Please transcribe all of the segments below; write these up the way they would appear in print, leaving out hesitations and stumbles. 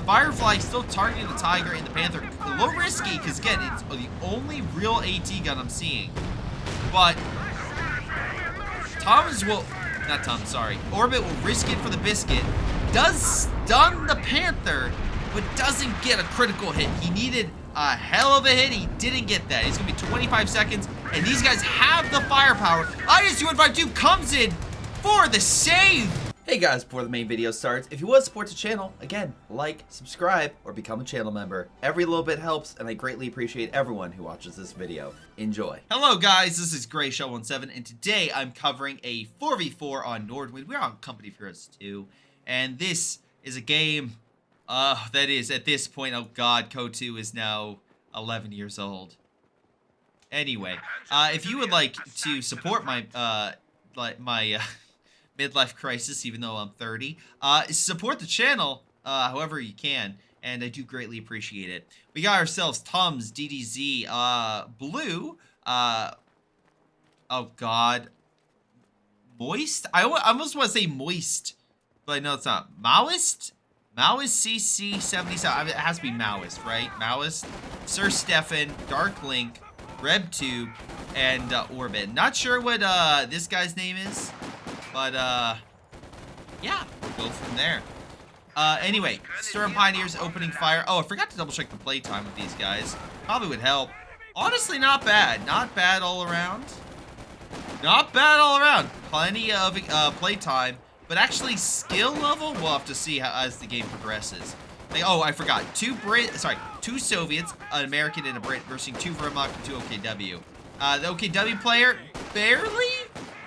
Firefly still targeting the Tiger and the Panther. A little risky, because again, it's the only real AT gun I'm seeing. But Orbit will risk it for the biscuit. Does stun the Panther, but doesn't get a critical hit. He needed a hell of a hit. He didn't get that. It's going to be 25 seconds, and these guys have the firepower. IS-2152 comes in for the save. Hey guys, before the main video starts, if you want to support the channel, again, like, subscribe, or become a channel member. Every little bit helps, and I greatly appreciate everyone who watches this video. Enjoy. Hello guys, this is Greyshot17, and today I'm covering a 4v4 on Nordwind. We're on Company of Heroes 2, and this is a game, that is, at this point, oh god, CoH2 is now 11 years old. Anyway, if you would like to support my, midlife crisis, even though I'm 30. Support the channel, however you can, and I do greatly appreciate it. We got ourselves Tums, DDZ, Blue, oh god, Moist? I almost want to say Moist, but I know it's not. Maoist? Maoist CC77, it has to be Maoist, right? Maoist, Sir Stefan, Dark Link, RebTube, and Orbit. Not sure what this guy's name is. But, yeah, we'll go from there. Anyway, Storm Pioneers opening fire. Oh, I forgot to double check the playtime with these guys. Probably would help. Honestly, not bad. Not bad all around. Not bad all around. Plenty of playtime. But actually, skill level, we'll have to see how, as the game progresses. Like, oh, I forgot. Two Soviets, an American and a Brit, versus 2 Vermont and 2 OKW. The OKW player, barely?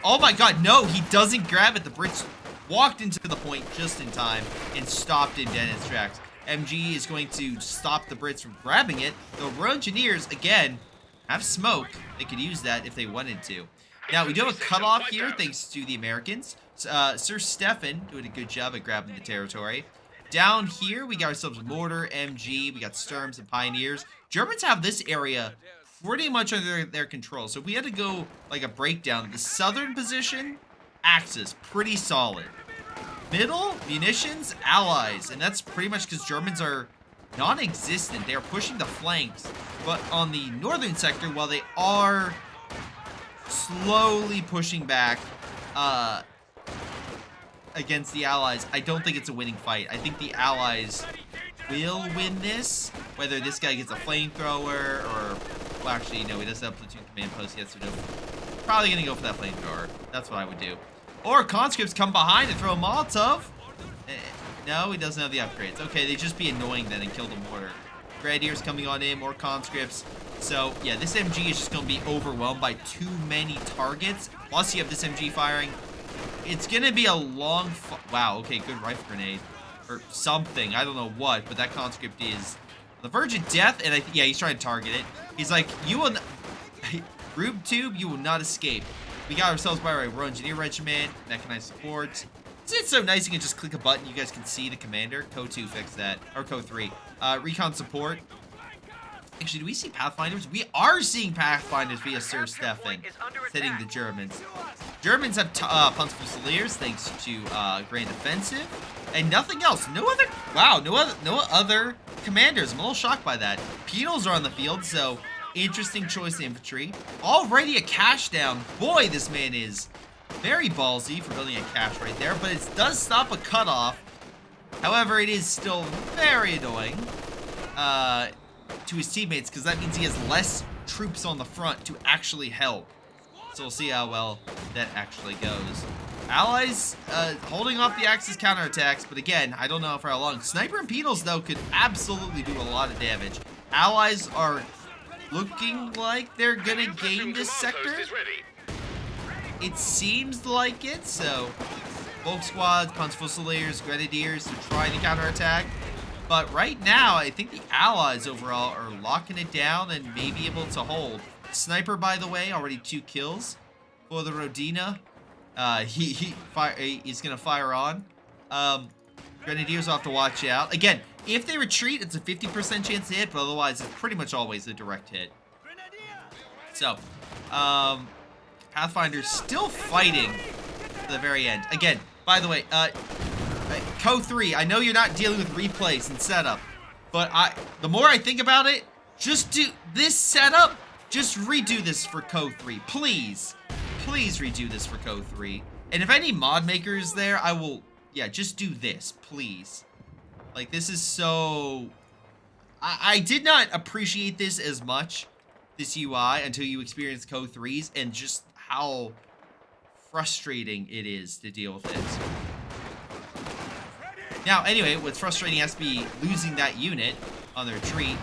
Oh my god, no, he doesn't grab it. The Brits walked into the point just in time and stopped him dead in his tracks. MG is going to stop the Brits from grabbing it. The Royal Engineers, again, have smoke. They could use that if they wanted to. Now, we do have a cutoff here, thanks to the Americans. Sir Stefan doing a good job at grabbing the territory. Down here, we got ourselves Mortar, MG, we got Sturms and Pioneers. Germans have this area pretty much under their control. So if we had to go like a breakdown, the southern position, Axis, pretty solid. Middle, munitions, allies. And that's pretty much because Germans are non-existent. They're pushing the flanks. But on the northern sector, while they are slowly pushing back against the allies, I don't think it's a winning fight. I think the allies will win this, whether this guy gets a flamethrower or... Well, actually, no, he doesn't have platoon command post yet, so no. Probably gonna go for that flamethrower. That's what I would do. Or conscripts come behind and throw a Molotov. No, he doesn't have the upgrades. Okay, they just be annoying then and kill the mortar. Grenadiers coming on in, more conscripts. So, yeah, this MG is just gonna be overwhelmed by too many targets. Plus, you have this MG firing. It's gonna be a long... Wow, okay, good rifle grenade. Or something, I don't know what, but that conscript is... the verge of death, and yeah, he's trying to target it. He's like, you will Rube Tube, you will not escape. We got ourselves by our Royal Engineer Regiment, mechanized support. It's so nice you can just click a button, you guys can see the commander. CoH2 fixed that, or CoH3. Recon support. Actually, do we see Pathfinders? We are seeing Pathfinders via Sir Stefan, hitting the Germans. Germans have Panzerfusiliers, thanks to Grand Offensive. And nothing else. No other... Wow, no other commanders. I'm a little shocked by that. Penals are on the field, so interesting choice of infantry. Already a cache down. Boy, this man is very ballsy for building a cache right there, but it does stop a cutoff. However, it is still very annoying to his teammates, because that means he has less troops on the front to actually help. So we'll see how well that actually goes. Allies holding off the Axis counterattacks, but again, I don't know for how long. Sniper and Penals, though, could absolutely do a lot of damage. Allies are looking like they're gonna gain this sector. It seems like it, so Volk squads, Panzerfusiliers, Grenadiers are trying to counterattack. But right now, I think the Allies overall are locking it down and may be able to hold. Sniper, by the way, already 2 kills for the Rodina. He's gonna fire on. Grenadiers will have to watch out. Again, if they retreat, it's a 50% chance to hit, but otherwise it's pretty much always a direct hit. So, Pathfinder's still fighting to the very end. Again, by the way, CoH2, I know you're not dealing with replays and setup, but the more I think about it, just do this setup. Just redo this for CoH2, please. Please redo this for CoH2. And if any mod makers there, I will, yeah, just do this, please. Like, this is so... I did not appreciate this as much, this UI, until you experience CoH2s and just how frustrating it is to deal with it. Now, anyway, what's frustrating has to be losing that unit on the retreat.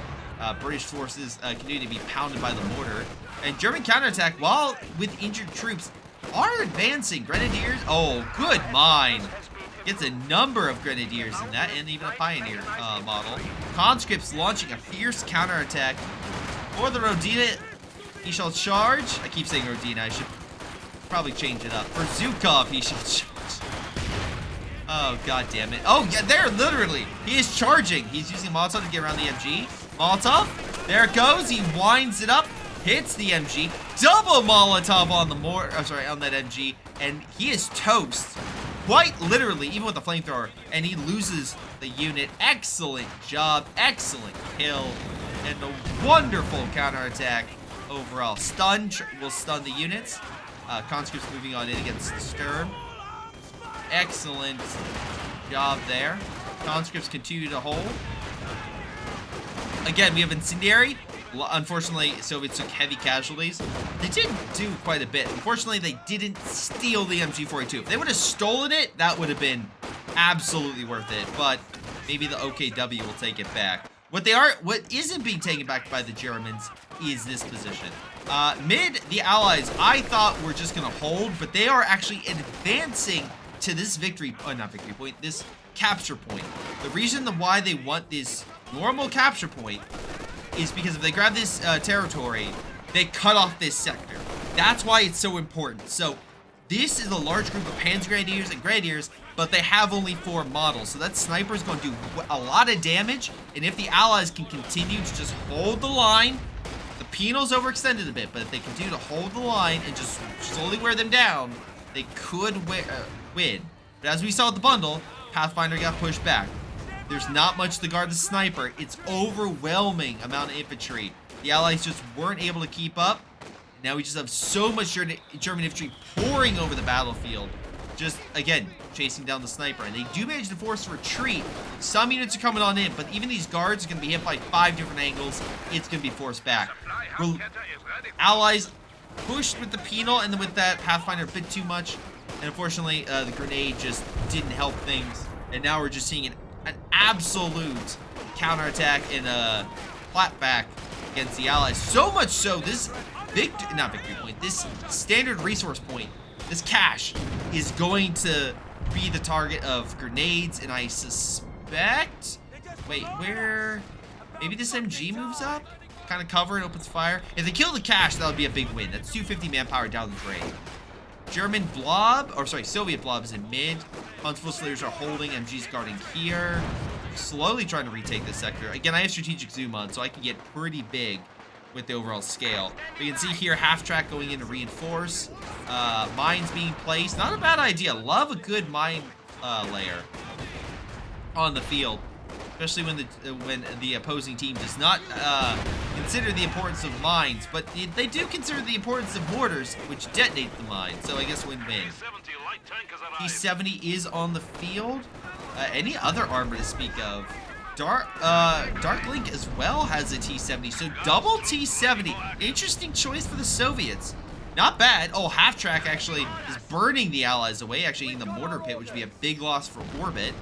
British forces continue to be pounded by the mortar. And German counterattack, while with injured troops, are advancing. Grenadiers, oh, good mine. Gets a number of grenadiers in that, and even a pioneer model. Conscripts launching a fierce counterattack. For the Rodina, he shall charge. I keep saying Rodina, I should probably change it up. For Zhukov, he shall charge. Oh, god damn it. Oh, yeah, there, literally. He is charging. He's using Molotov to get around the MG. Molotov, there it goes. He winds it up, hits the MG. Double Molotov on the on that MG, and he is toast. Quite literally, even with the flamethrower, and he loses the unit. Excellent job, excellent kill, and a wonderful counterattack overall. Stun will stun the units. Conscripts moving on in against Sturm. Excellent job there. Conscripts continue to hold. Again, we have Incendiary. Unfortunately, Soviets took heavy casualties. They did do quite a bit. Unfortunately, they didn't steal the MG42. If they would have stolen it, that would have been absolutely worth it. But maybe the OKW will take it back. What isn't being taken back by the Germans is this position. Mid, the Allies, I thought were just going to hold, but they are actually advancing to this this capture point. The reason why they want this normal capture point is because if they grab this territory, they cut off this sector. That's why it's so important. So this is a large group of Panzer Grenadiers and Grenadiers, but they have only 4 models. So that sniper is going to do a lot of damage. And if the Allies can continue to just hold the line, the penal's overextended a bit, but if they continue to hold the line and just slowly wear them down, they could win. But as we saw with the bundle, Pathfinder got pushed back. There's not much to guard the sniper. It's overwhelming amount of infantry. The Allies just weren't able to keep up. Now we just have so much German infantry pouring over the battlefield. Just, again, chasing down the sniper. And they do manage to force a retreat. Some units are coming on in, but even these guards are going to be hit by 5 different angles. It's going to be forced back. Allies pushed with the penal, and then with that Pathfinder a bit too much. And unfortunately, the grenade just didn't help things. And now we're just seeing an absolute counterattack and a flatback against the Allies. So much so, this this standard resource point, this cache, is going to be the target of grenades, and I suspect... Wait, where... Maybe this MG moves up? Kind of cover and opens fire. If they kill the cache, that would be a big win. That's 250 manpower down the drain. German blob, or sorry, Soviet blob is in mid. Huntsville Slayers are holding. MG's guarding here. Slowly trying to retake this sector. Again, I have strategic zoom on, so I can get pretty big with the overall scale. But you can see here, half track going in to reinforce. Mines being placed. Not a bad idea. Love a good mine layer on the field. Especially when the opposing team does not consider the importance of mines, but they do consider the importance of mortars, which detonate the mine. So I guess win-win. T-70 is on the field. Any other armor to speak of? Dark Link as well has a T-70, so double T-70. Interesting choice for the Soviets. Not bad. Oh, half track actually is burning the Allies away, actually in the mortar pit, which would be a big loss for Orbit.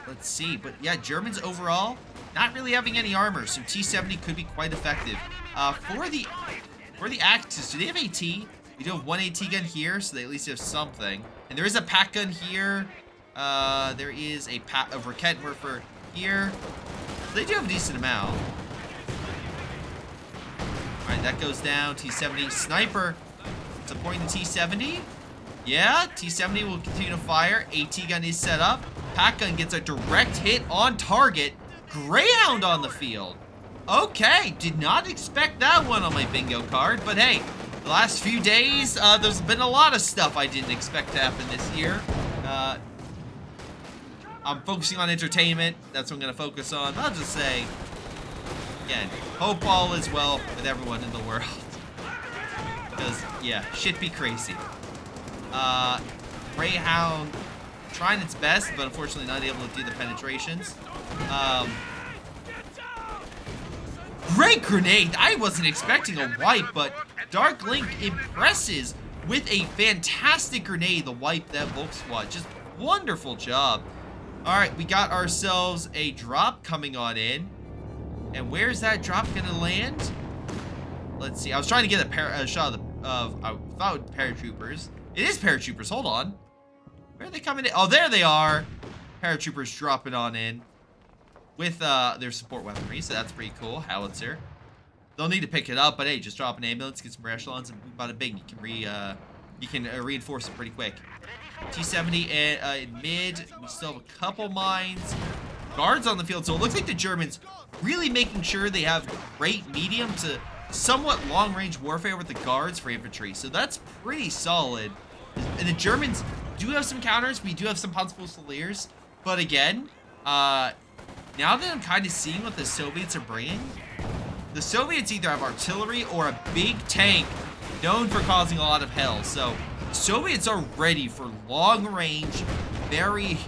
Let's see, but yeah, Germans overall not really having any armor, so T-70 could be quite effective. For the Axis, do they have AT? We do have one AT gun here, so they at least have something. And there is a pack gun here. There is a Raketwerfer here. So they do have a decent amount. All right, that goes down. T-70 sniper supporting the T-70. Yeah, T-70 will continue to fire. AT gun is set up. Pack gun gets a direct hit on target. Greyhound on the field. Okay, did not expect that one on my bingo card, but hey, the last few days, there's been a lot of stuff I didn't expect to happen this year. I'm focusing on entertainment. That's what I'm going to focus on. I'll just say, again, hope all is well with everyone in the world. Because, yeah, shit be crazy. Greyhound trying its best, but unfortunately not able to do the penetrations. Great grenade. I wasn't expecting a wipe, but Dark Link impresses with a fantastic grenade. The wipe that Volk squad. Just wonderful job. All right, we got ourselves a drop coming on in. And where's that drop gonna land? Let's see. I was trying to get a shot of I thought it was paratroopers. It is paratroopers. Hold on. Where are they coming in? Oh, there they are. Paratroopers dropping on in with their support weaponry, so that's pretty cool. Howitzer. They'll need to pick it up, but hey, just drop an ambulance, get some echelons, and bada bing. You can reinforce it pretty quick. T-70 in mid. We still have a couple mines. Guards on the field, so it looks like the Germans really making sure they have great medium to somewhat long-range warfare with the guards for infantry. So that's pretty solid. And the Germans do have some counters. We do have some Panzerfusiliers. But again, now that I'm kind of seeing what the Soviets are bringing, the Soviets either have artillery or a big tank known for causing a lot of hell. So the Soviets are ready for long-range, very,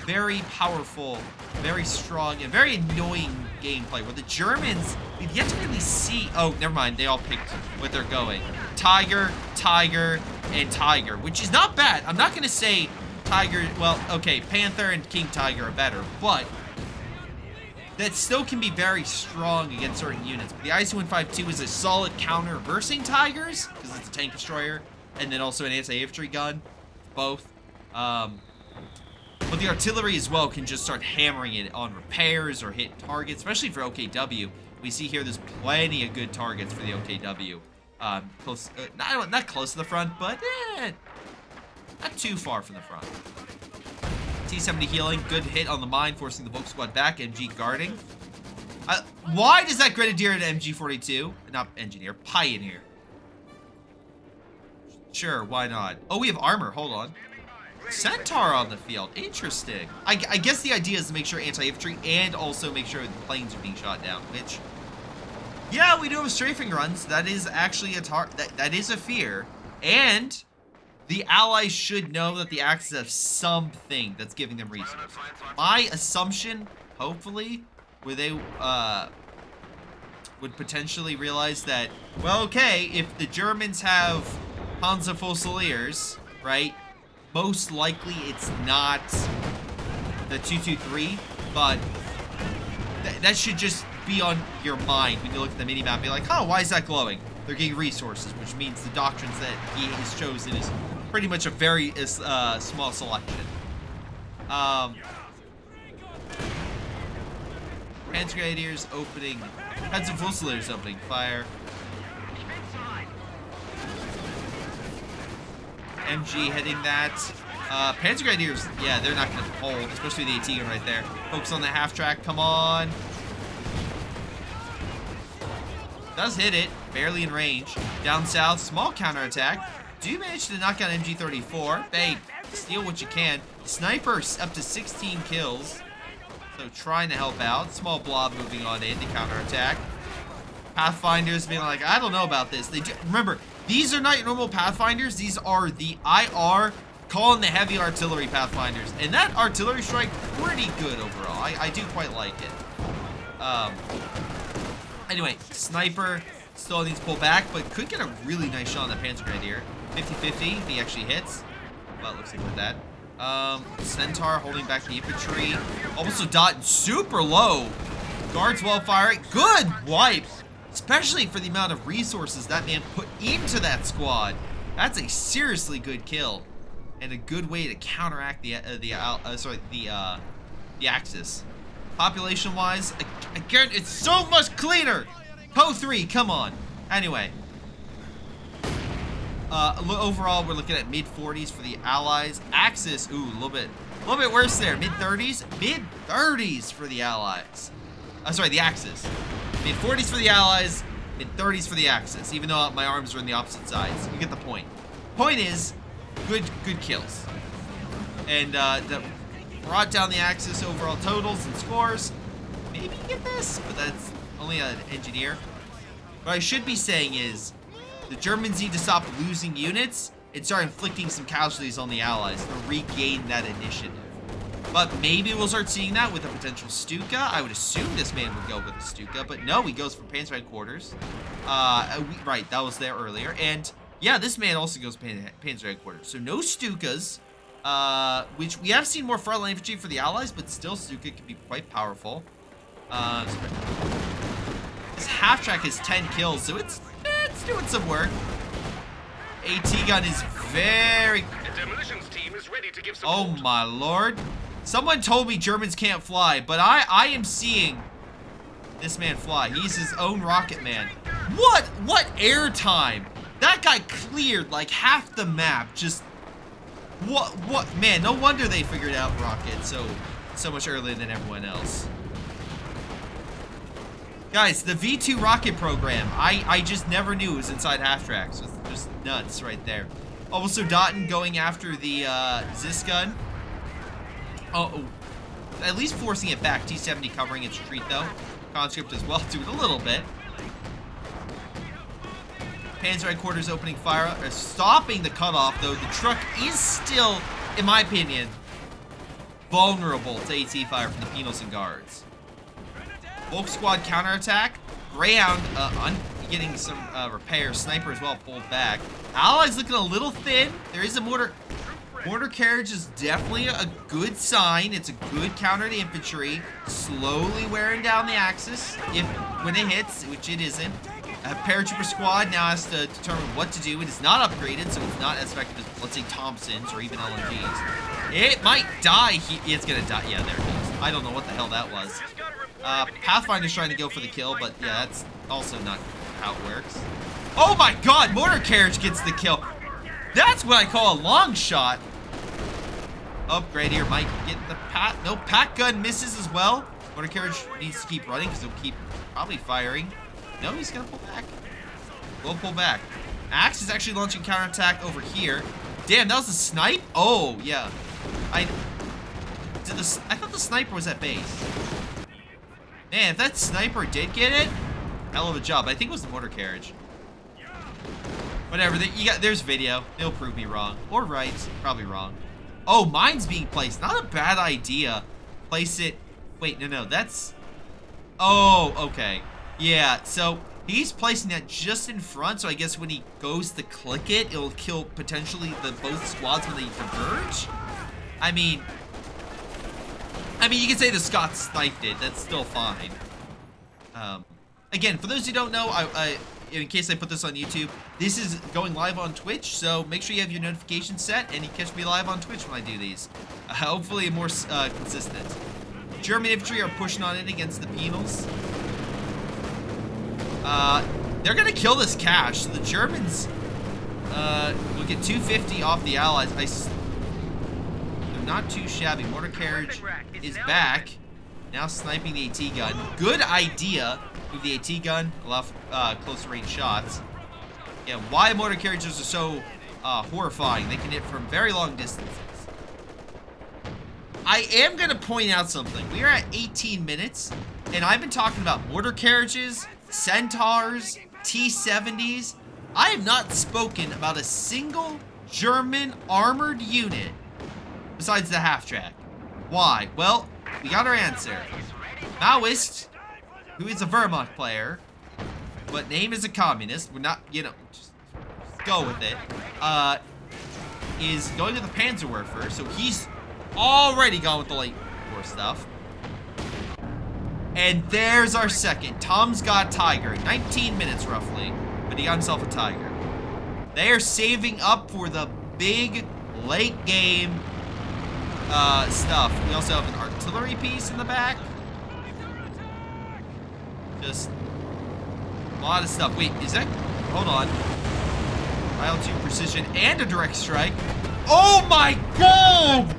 very powerful, very strong, and very annoying gameplay. Where the Germans, we've yet to really see... Oh, never mind. They all picked what they're going. Tiger, Tiger, and Tiger, which is not bad. I'm not going to say Tiger... Well, okay, Panther and King Tiger are better, but that still can be very strong against certain units. But the IC-152 is a solid counter versing Tigers, because it's a tank destroyer, and then also an anti-infantry gun. Both. But the artillery as well can just start hammering it on repairs or hit targets, especially for OKW. We see here there's plenty of good targets for the OKW. Close, not close to the front, but not too far from the front. T-70 healing, good hit on the mine, forcing the Volk squad back. MG guarding. Why does that Grenadier and MG42? Not Engineer, Pioneer. Sure, why not? Oh, we have armor, hold on. Centaur on the field. Interesting. I guess the idea is to make sure anti-infantry and also make sure the planes are being shot down, which, yeah, we do have strafing runs. That is actually that is a fear. And the Allies should know that the Axis have something that's giving them resources. My assumption, hopefully, where they would potentially realize that, well, okay, if the Germans have Panzerfusiliers, right? Most likely it's not the 223, but that should just be on your mind when you look at the minimap and be like, oh, why is that glowing? They're getting resources, which means the doctrines that he has chosen is pretty much a very small selection. Panzergrenadiers opening, Panzerfusiliers opening fire. MG hitting that. Panzergrenadiers, yeah, they're not going to hold, especially the AT gun right there. Focus on the half track, come on. Does hit it, barely in range. Down south, small counterattack. Do manage to knock out MG34. They steal what you can. Sniper up to 16 kills. So trying to help out. Small blob moving on in to counterattack. Pathfinders being like, I don't know about this. They do, remember, these are not your normal Pathfinders. These are the IR calling the heavy artillery Pathfinders. And that artillery strike, pretty good overall. I do quite like it. Anyway, Sniper still needs to pull back, but could get a really nice shot on the Panzergrenadier. 50-50 if he actually hits. Well, it looks like with that. Centaur holding back the infantry. Also dot super low. Guards well firing. Good wipe. Especially for the amount of resources that man put into that squad. That's a seriously good kill. And a good way to counteract the Axis. Population-wise, again, it's so much cleaner. Po3, come on. Anyway. Overall, we're looking at mid-40s for the Allies. Axis, ooh, a little bit worse there. Mid-30s? Mid-30s for the Allies. Sorry, the Axis. Mid-40s for the Allies, mid-30s for the Axis, even though my arms are on the opposite sides. You get the point. Point is, good kills. And brought down the Axis overall totals and scores. Maybe get this, but that's only an engineer. What I should be saying is the Germans need to stop losing units and start inflicting some casualties on the Allies to regain that initiative. But maybe we'll start seeing that with a potential Stuka. I would assume this man would go with a Stuka, but no, he goes for Panzer Headquarters. Right, that was there earlier. And yeah, this man also goes Panzer Headquarters. So no Stukas, which we have seen more frontline infantry for the Allies, but still Stuka can be quite powerful. This half-track has 10 kills, so it's doing some work. AT gun is very... The demolitions team is ready to give support. Oh my lord. Someone told me Germans can't fly, but I am seeing this man fly. He's his own rocket man. What air time? That guy cleared like half the map. Just what man, no wonder they figured out rockets so much earlier than everyone else. Guys, the V2 rocket program, I just never knew it was inside half-tracks. It's just nuts right there. Also, Dotton going after the Zis gun. Oh, at least forcing it back. T-70 covering its retreat, though. Conscript as well, doing a little bit. Panzer Headquarters opening fire, stopping the cutoff, though. The truck is still, in my opinion, vulnerable to AT fire from the Penals and Guards. Volk Squad counterattack. Greyhound getting some repair. Sniper as well pulled back. Allies looking a little thin. There is a mortar. Mortar carriage is definitely a good sign. It's a good counter to infantry. Slowly wearing down the Axis when it hits, which it isn't. A paratrooper squad now has to determine what to do. It is not upgraded, so it's not as effective as, let's say, Thompsons or even LMGs. It might die. It's gonna die. Yeah, there it goes. I don't know what the hell that was. Pathfinder's trying to go for the kill, but yeah, that's also not how it works. Oh my god, mortar carriage gets the kill. That's what I call a long shot. Oh, Gradier might get the pat. No, pack gun misses as well. Mortar carriage needs to keep running because he'll keep probably firing. No, he's gonna pull back. We'll pull back. Axe is actually launching counterattack over here. Damn, that was a snipe? Oh, yeah. I thought the sniper was at base. Man, if that sniper did get it, hell of a job. I think it was the mortar carriage. Whatever, there's video. They'll prove me wrong. Or right. Probably wrong. Oh, mine's being placed. Not a bad idea. Place it. Wait, no, that's... Oh, okay. Yeah, so he's placing that just in front, so I guess when he goes to click it, it'll kill potentially both squads when they diverge? I mean, you can say the Scots sniped it. That's still fine. Again, for those who don't know, in case I put this on YouTube, this is going live on Twitch, so make sure you have your notifications set, and you catch me live on Twitch when I do these. Hopefully more consistent. German infantry are pushing on in against the Penals. They're gonna kill this cache, so the Germans will get 250 off the Allies. They're not too shabby. Mortar carriage is back. Now sniping the AT gun. Good idea. Move the AT gun, allow close range shots. Yeah, why mortar carriages are so horrifying. They can hit from very long distances. I am going to point out something. We are at 18 minutes, and I've been talking about mortar carriages, Centaurs, T-70s. I have not spoken about a single German armored unit besides the half-track. Why? Well, we got our answer. Maoist, who is a Wehrmacht player, but name is a communist. We're not, just go with it. Is going with the Panzerwerfer, so he's already gone with the light war stuff. And there's our second. Tom's got Tiger. 19 minutes roughly, but he got himself a Tiger. They are saving up for the big late game stuff. We also have an artillery piece in the back. Just a lot of stuff. Wait, is that? Hold on. IL-2 precision and a direct strike. Oh my god!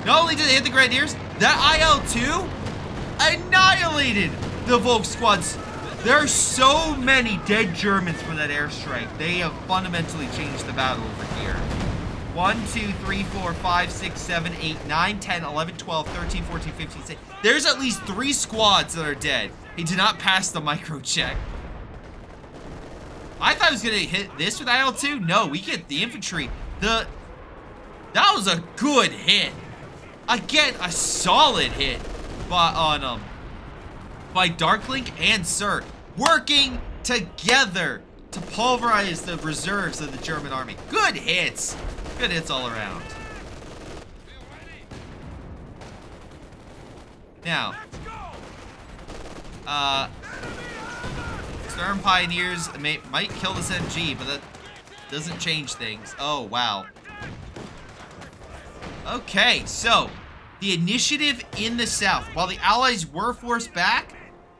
Not only did they hit the Grenadiers, that IL-2 annihilated the Volk squad's There are so many dead Germans from that airstrike. They have fundamentally changed the battle over here. 1, 2, 3, 4, 5, 6, 7, 8, 9, 10, 11, 12, 13, 14, 15, 16. There's at least 3 squads that are dead. He did not pass the micro check. I thought I was gonna hit this with IL-2. No, we get the infantry. That was a good hit. Again, a solid hit by Darklink and Sir, working together to pulverize the reserves of the German army. Good hits. Good hits all around. Now, Storm Pioneers might kill this MG, but that doesn't change things. Oh, wow. Okay, so the initiative in the south. While the Allies were forced back,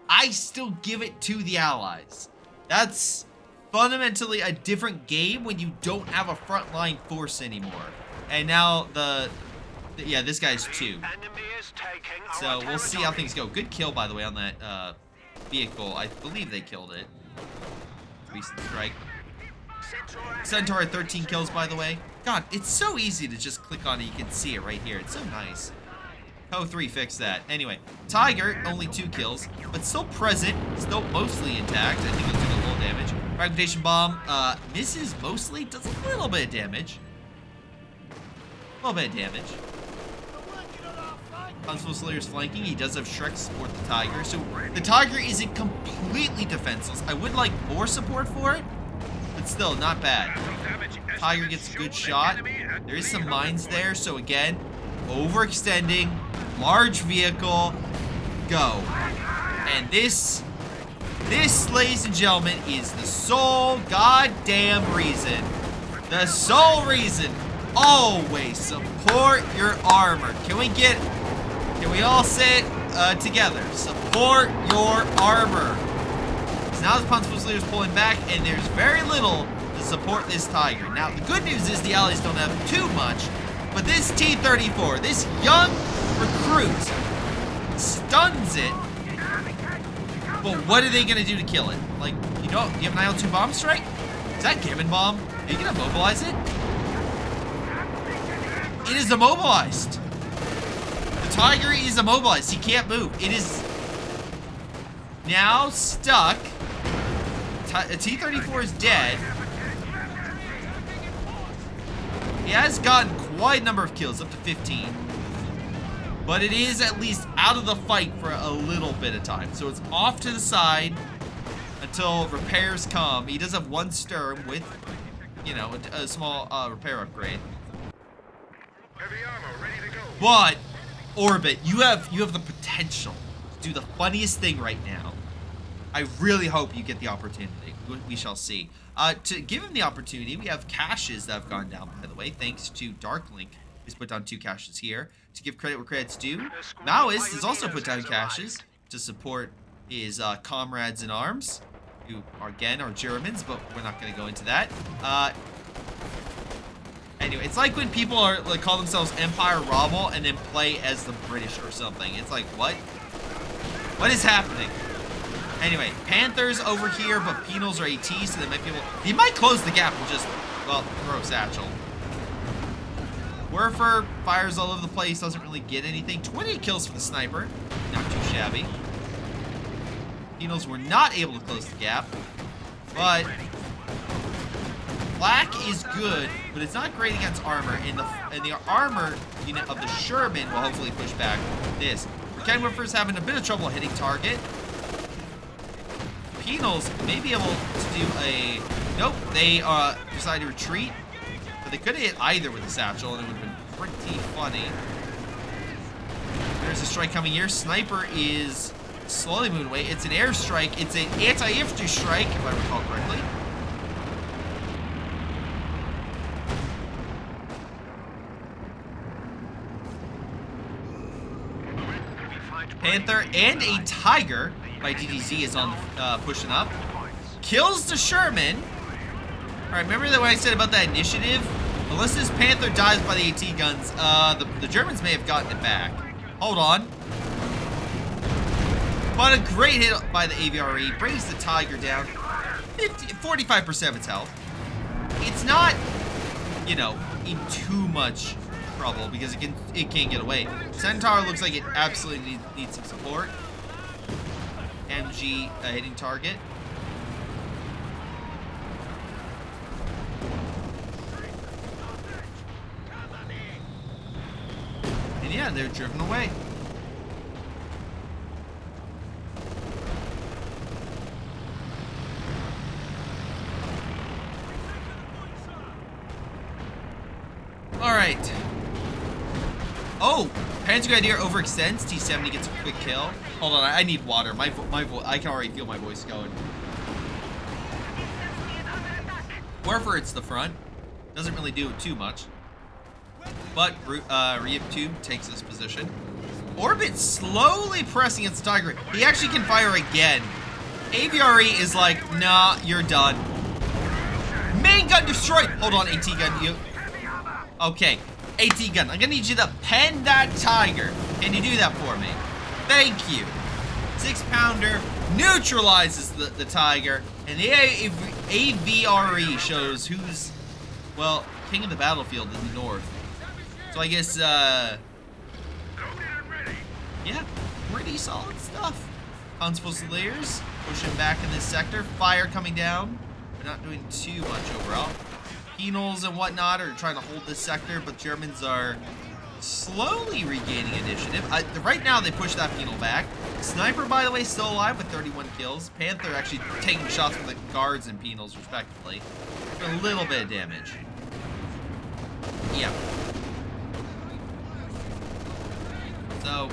I still give it to the Allies. That's fundamentally a different game when you don't have a frontline force anymore. And now yeah, this guy's 2. So we'll see how things go. Good kill, by the way, on that vehicle. I believe they killed it. Recent strike. Centaur had 13 kills, by the way. God, it's so easy to just click on it. You can see it right here. It's so nice. CoH2 fixed that. Anyway, Tiger, only 2 kills, but still present, still mostly intact. I think it took a little damage. Fragmentation bomb misses mostly, does a little bit of damage. A little bit of damage. Constable Slayer's flanking. He does have Shrek to support the Tiger. So the Tiger isn't completely defenseless. I would like more support for it, but still not bad. Tiger gets a good shot. There is some mines there. So again, overextending, large vehicle, go. And this, ladies and gentlemen, is the sole goddamn reason. The sole reason. Always support your armor. Can we all say it together? Support your armor. So now the Constable Slayer is pulling back, and there's very little to support this Tiger. Now, the good news is the Allies don't have too much, but this T-34, this young recruit, stuns it. But what are they going to do to kill it? Like, you have an IL-2 bomb strike? Is that Gibbon bomb? Are you going to mobilize it? It is immobilized. The Tiger is immobilized. He can't move. It is now stuck. T-34 is dead. He has gotten quite a number of kills, up to 15. But it is at least out of the fight for a little bit of time. So it's off to the side until repairs come. He does have 1 Sturm with, a small repair upgrade. Heavy armor ready to go. But, Orbit, you have the potential to do the funniest thing right now. I really hope you get the opportunity. We shall see. To give him the opportunity, we have caches that have gone down, by the way, thanks to Darklink, who's put down 2 caches here. To give credit where credit's due, Maoist has also put down caches to support his comrades in arms, who, again, are Germans, but we're not going to go into that. Anyway, it's like when people call themselves Empire Rommel and then play as the British or something. It's like, what? What is happening? Anyway, Panthers over here, but Penals are AT, so they might be able... He might close the gap and just, well, throw a satchel. Werfer fires all over the place, doesn't really get anything. 20 kills for the sniper. Not too shabby. Penals were not able to close the gap, but... Black is good, but it's not great against armor, and the armor unit of the Sherman will hopefully push back this. Ken Werfer's having a bit of trouble hitting target. Penals may be able to do a... Nope, they decide to retreat, but they could have hit either with the satchel, and it would have been pretty funny. There's a strike coming here. Sniper is slowly moving away. It's an airstrike. It's an anti-infantry strike, if I recall correctly. Panther and a Tiger by DDZ is on pushing up. Kills the Sherman. Alright, remember that what I said about that initiative? Unless this Panther dies by the AT guns, the Germans may have gotten it back. Hold on. But a great hit by the AVRE brings the Tiger down 45% of its health. It's not, you know, in too much trouble because it can't get away. Centaur looks like it absolutely needs some support. MG hitting target. And yeah, they're driven away. Alright. Oh! Panther Grenadier overextends. T70 gets a quick kill. Hold on, I need water. My I can already feel my voice going. Wherever it's the front. Doesn't really do too much. But Ryuk2 takes this position. Orbit slowly pressing its Tiger. He actually can fire again. AVRE is like, nah, you're done. Main gun destroyed! Hold on, AT gun, you. Okay, AT gun, I'm gonna need you to pen that Tiger. Can you do that for me? Thank you. 6-pounder neutralizes the Tiger, and the AVRE shows who's, well, king of the battlefield in the north. So I guess, yeah, pretty solid stuff. Constable Slayers pushing back in this sector. Fire coming down. We're not doing too much overall. Penals and whatnot are trying to hold this sector, but Germans are slowly regaining initiative. Right now, they push that penal back. Sniper, by the way, still alive with 31 kills. Panther actually taking shots from the guards and penals, respectively. For a little bit of damage. Yeah. So...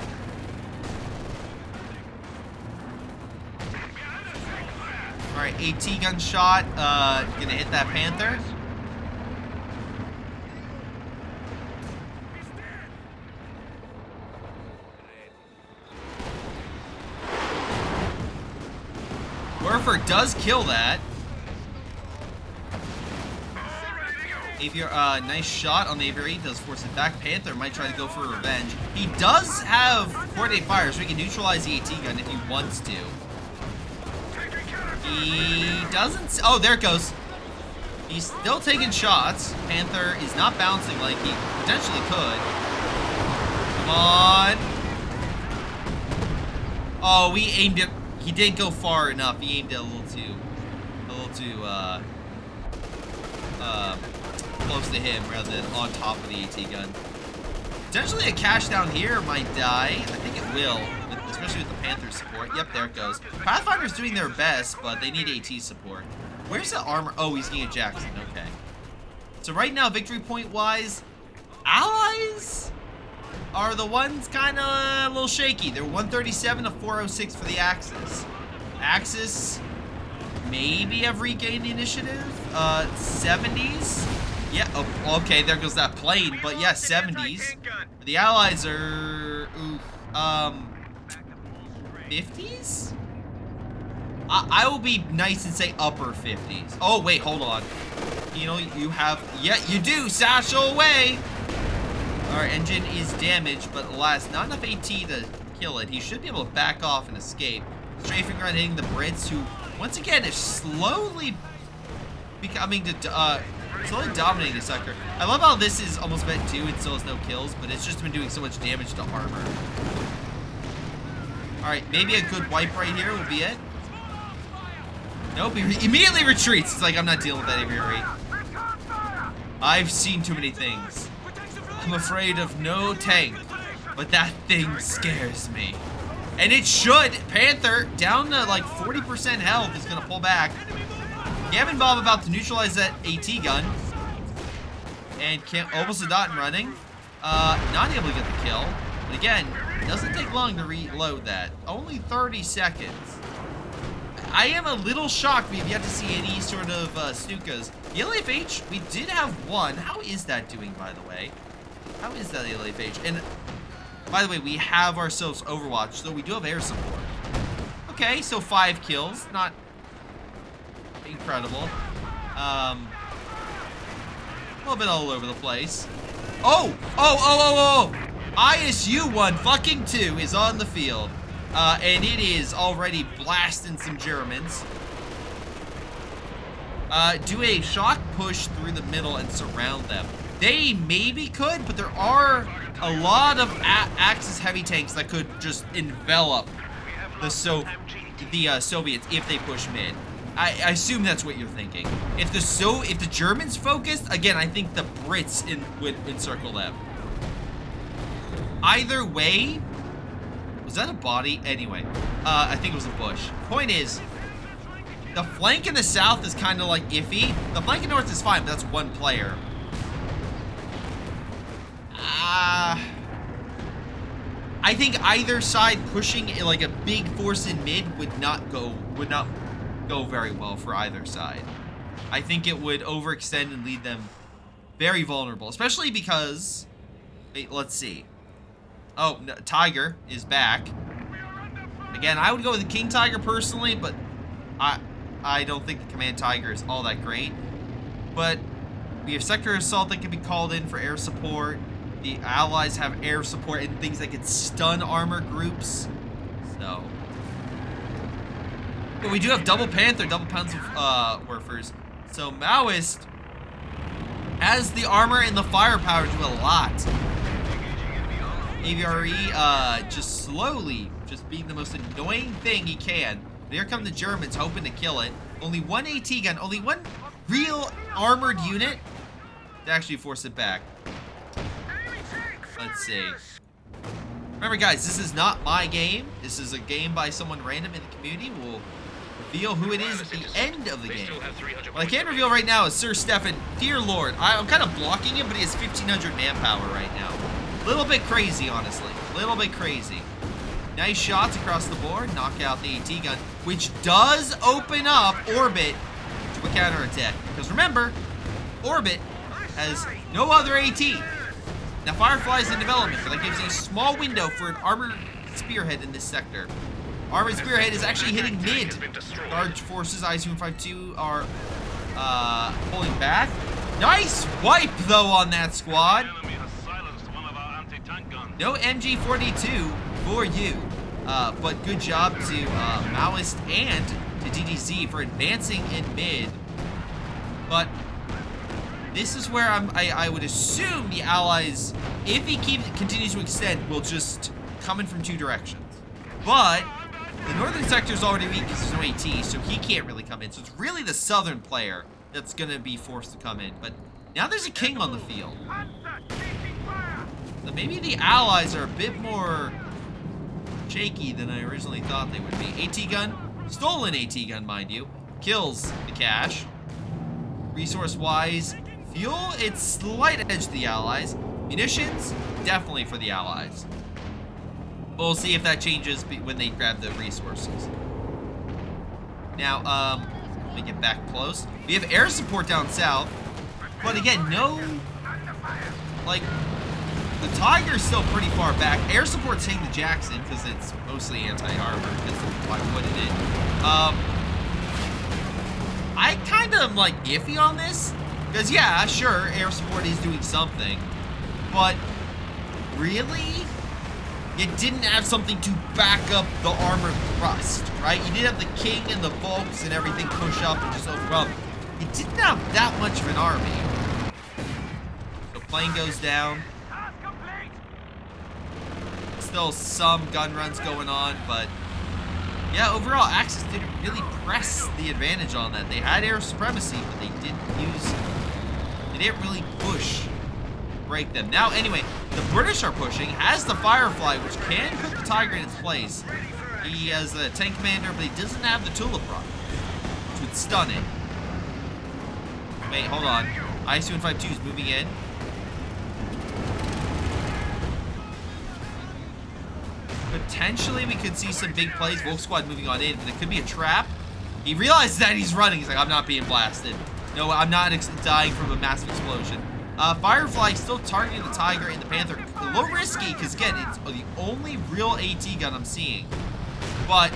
Alright, AT gun shot. Gonna hit that Panther. Werfer does kill that. Nice shot on the Aviary. Does force it back. Panther might try to go for revenge. He does have coordinate fire, so he can neutralize the AT gun if he wants to. He doesn't. Oh, there it goes. He's still taking shots. Panther is not bouncing like he potentially could. Come on. Oh, we aimed it. He didn't go far enough. He aimed it a little too close to him rather than on top of the AT gun. Potentially a cash down here might die. I think it will, especially with the Panther support. Yep, there it goes. Pathfinder's doing their best, but they need AT support. Where's the armor? Oh, he's getting a Jackson. Okay. So right now, victory point wise, allies are the ones kind of a little shaky. They're 137 to 406 for the Axis. Axis maybe have regained the initiative. 70s. Yeah, oh, okay, there goes that plane. But yeah, 70s. The allies are 50s? I will be nice and say upper 50s. Oh, wait, hold on. You know, you have, yeah, you do, satchel away. Our engine is damaged, but alas, not enough AT to kill it. He should be able to back off and escape. Strafing around hitting the Brits, who, once again, is slowly becoming, slowly dominating the sector. I love how this is almost event 2 and still has no kills, but it's just been doing so much damage to armor. Alright, maybe a good wipe right here will be it. Nope, he immediately retreats. It's like, I'm not dealing with that Aviary. I've seen too many things. I'm afraid of no tank, but that thing scares me. And it should. Panther, down to like 40% health, is going to pull back. Gavin Bob about to neutralize that AT gun. And almost a dot and running. Not able to get the kill. But again, it doesn't take long to reload that. Only 30 seconds. I am a little shocked we have yet to see any sort of Stukas. The LFH, we did have one. How is that doing, by the way? How is that the LFH? And by the way, we have ourselves Overwatch, so we do have air support. Okay, so 5 kills. Not incredible. A little bit all over the place. Oh! ISU 1 fucking 2 is on the field. And it is already blasting some Germans. Do a shock push through the middle and surround them. They maybe could, but there are a lot of Axis heavy tanks that could just envelop the Soviets if they push mid. I assume that's what you're thinking. If the Germans focused, again, I think the Brits would encircle them. Either way, was that a body? Anyway, I think it was a bush. Point is, the flank in the south is kind of like iffy. The flank in north is fine, but that's one player. I think either side pushing like a big force in mid would not go very well for either side. I think it would overextend and lead them very vulnerable, especially because, wait, let's see. Oh, no, Tiger is back. Again, I would go with the King Tiger personally, but I don't think the Command Tiger is all that great. But we have Sector Assault that can be called in for air support. The Allies have air support and things that can stun armor groups. So, but we do have double Panther, double Panzerwerfers. So Maoist has the armor and the firepower to do a lot. AVRE just slowly just being the most annoying thing he can. But here come the Germans hoping to kill it. Only one AT gun, only one real armored unit to actually force it back. Let's see. Remember, guys, this is not my game. This is a game by someone random in the community. We'll reveal who it is at the end of the game. What I can reveal right now is Sir Stefan. Dear Lord, I'm kind of blocking him, but he has 1,500 manpower right now. A little bit crazy, honestly. A little bit crazy. Nice shots across the board. Knock out the AT gun, which does open up Orbit to a counterattack. Because remember, Orbit has no other AT. Now, Firefly's in development, but that gives a small window for an armored spearhead in this sector. Armored spearhead is actually hitting mid. Large forces, ISU-152 are pulling back. Nice wipe, though, on that squad. No MG-42 for you. But good job to Maoist and to DDZ for advancing in mid. But this is where I would assume the Allies, if he continues to extend, will just come in from two directions. But the northern sector is already weak because there's no AT, so he can't really come in. So it's really the southern player that's going to be forced to come in. But now there's a king on the field. So maybe the Allies are a bit more shaky than I originally thought they would be. AT gun, stolen AT gun, mind you, kills the cache. Resource-wise, fuel, it's slight edge to the Allies. Munitions, definitely for the Allies. We'll see if that changes when they grab the resources. Now, let me get back close. We have air support down south, but again, no, like, the Tiger's still pretty far back. Air support's hitting the Jackson because it's mostly anti-armor, because why wouldn't it? I kind of am like iffy on this, because yeah, sure, air support is doing something, but really, you didn't have something to back up the armored thrust, right? You did have the King and the Volks and everything push up and just overwhelm. You didn't have that much of an army. So plane goes down. Still some gun runs going on, but yeah, overall, Axis didn't really press the advantage on that. They had air supremacy, but they didn't really push, break them. Now, anyway, the British are pushing, has the Firefly, which can put the Tiger in its place. He has a tank commander, but he doesn't have the Tulip Rock, which would stun it. Wait, hold on. ISU-152 is moving in. Potentially, we could see some big plays. Wolf Squad moving on in, but it could be a trap. He realizes that he's running. He's like, I'm not being blasted. No, I'm not dying from a massive explosion. Firefly still targeting the Tiger and the Panther. A little risky, because again, it's the only real AT gun I'm seeing. But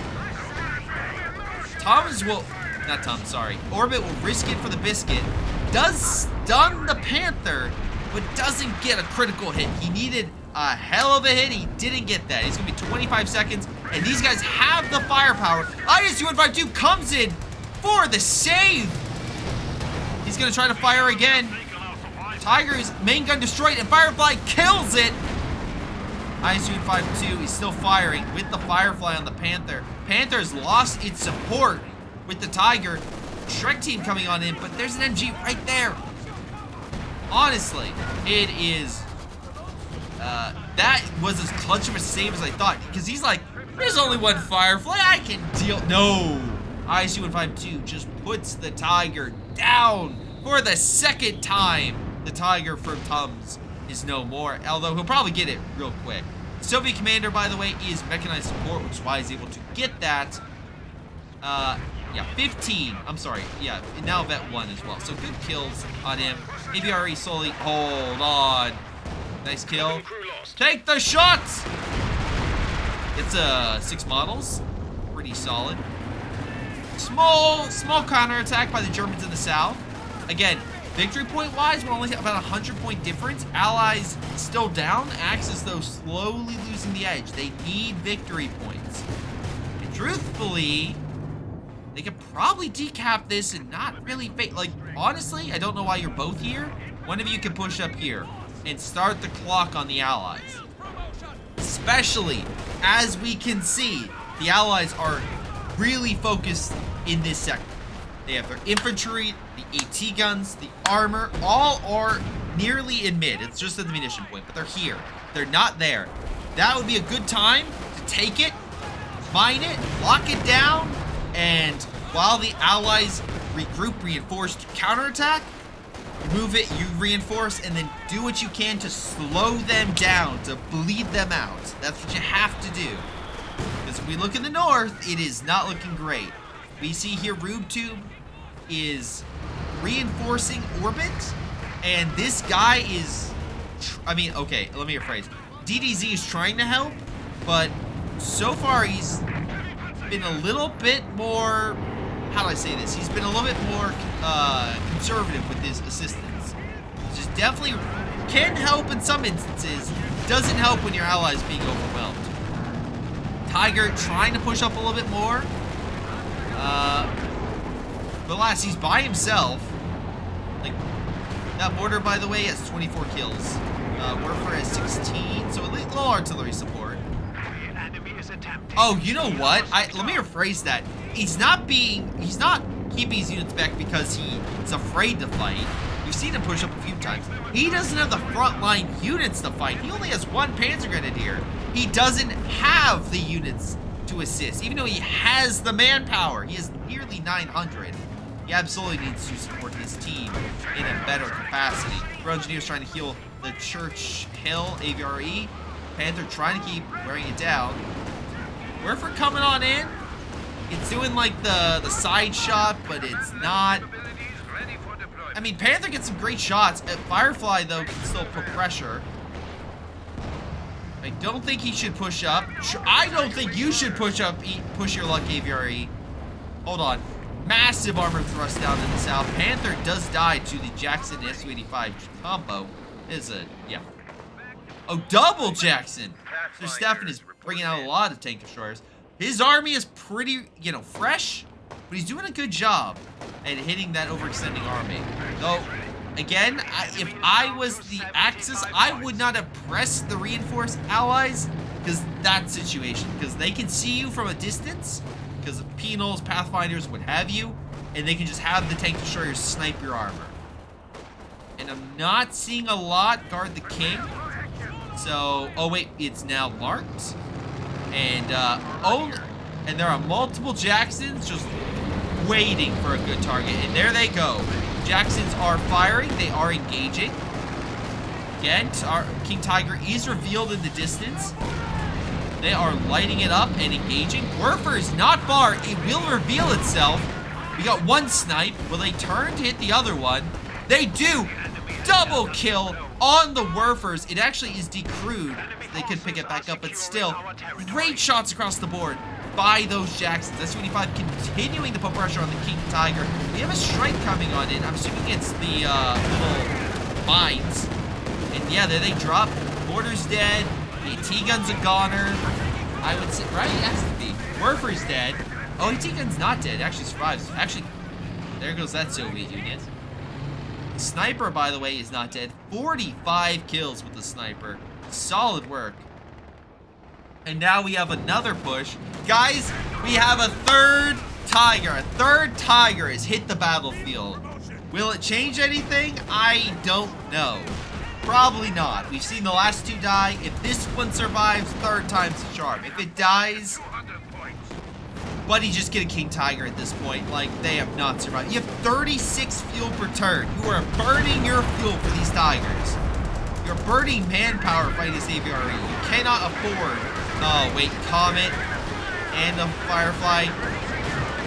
Orbit will risk it for the biscuit. Does stun the Panther, but doesn't get a critical hit. He needed a hell of a hit. He didn't get that. He's going to be 25 seconds, and these guys have the firepower. ISU-152 comes in for the save. He's going to try to fire again. Tiger's main gun destroyed, and Firefly kills it. ISU-152 is still firing with the Firefly on the Panther. Panther's lost its support with the Tiger. Shrek team coming on in, but there's an MG right there. Honestly, it is, that was as clutch of a save as I thought, because he's like, there's only one Firefly, I can deal. No, ISU-152 just puts the Tiger down for the second time. The Tiger from Tums is no more, although he'll probably get it real quick. Soviet Commander, by the way, is mechanized support, which is why he's able to get that. Yeah, 15. I'm sorry. Yeah, now Vet 1 as well. So good kills on him. AVRE solely. Hold on. Nice kill. Take the shots! It's 6 models. Pretty solid. Small counterattack by the Germans in the south. Again, victory point wise, we're only about 100-point difference. Allies still down. Acts as though slowly losing the edge. They need victory points. And truthfully, they could probably decap this and not really like, honestly, I don't know why you're both here. One of you can push up here and start the clock on the Allies. Especially as we can see, the Allies are really focused in this sector. They have their infantry, the AT guns, the armor, all are nearly in mid. It's just at the munition point, but they're here. They're not there. That would be a good time to take it, mine it, lock it down, and while the Allies regroup, reinforce, counterattack, move it, you reinforce, and then do what you can to slow them down, to bleed them out. That's what you have to do. Because if we look in the north, it is not looking great. We see here RubeTube is reinforcing orbit, and this guy is, okay, let me rephrase. DDZ is trying to help, but so far he's been a little bit more, how do I say this? He's been a little bit more conservative with his assistance. Just definitely can help in some instances, doesn't help when your ally is being overwhelmed. Tiger trying to push up a little bit more. But alas, he's by himself. Like, that mortar, by the way, has 24 kills. Warfare has 16, so a little artillery support. Oh, you know what? Let me rephrase that. He's not keeping his units back because he's afraid to fight. We've seen him push up a few times. He doesn't have the frontline units to fight. He only has one Panzer Grenadier. He doesn't have the units to assist, even though he has the manpower. He has nearly 900. He absolutely needs to support his team in a better capacity. Pro Engineer's trying to heal the Church Hill AVRE. Panther trying to keep wearing it down. Werfer coming on in. It's doing like the side shot, but it's not. I mean, Panther gets some great shots. Firefly, though, can still put pressure. I don't think he should push up. I don't think you should push up, push your luck, AVRE. Hold on. Massive armor thrust down in the south. Panther does die to the Jackson Su-85 combo. Yeah. Oh, double Jackson. So Stefan is bringing out a lot of tank destroyers. His army is pretty, fresh, but he's doing a good job at hitting that overextending army. Though, again, if I was the Axis, I would not have pressed the reinforced allies because that situation, because they can see you from a distance, because of penals, pathfinders, what have you, and they can just have the tank destroyers snipe your armor. And I'm not seeing a lot guard the king. So, oh wait, it's now marked. And, and there are multiple Jacksons just waiting for a good target. And there they go. Jacksons are firing. They are engaging. Again, our King Tiger is revealed in the distance. They are lighting it up and engaging. Werfer is not far. It will reveal itself. We got one snipe. Will they turn to hit the other one? They do. Double kill on the Werfers. It actually is decrewed. They could pick it back up, but still, great shots across the board by those Jacksons. Su-85 continuing to put pressure on the King Tiger. We have a strike coming on in. I'm assuming it's the little mines. And yeah, there they drop Mortar's dead. The AT gun's a goner. I would say, right? It has to be. Werfer's dead. Oh, AT gun's not dead. It actually survives. Actually, there goes that Soviet unit. The sniper, by the way, is not dead. 45 kills with the sniper. Solid work. And now we have another push. Guys, we have a third Tiger. A third Tiger has hit the battlefield. Will it change anything? I don't know. Probably not. We've seen the last two die. If this one survives, third time's the charm. If it dies, buddy, just get a King Tiger at this point. Like, they have not survived. You have 36 fuel per turn. You are burning your fuel for these Tigers. You're burning manpower fighting this Aviary. You cannot afford... Oh, wait, Comet and a Firefly.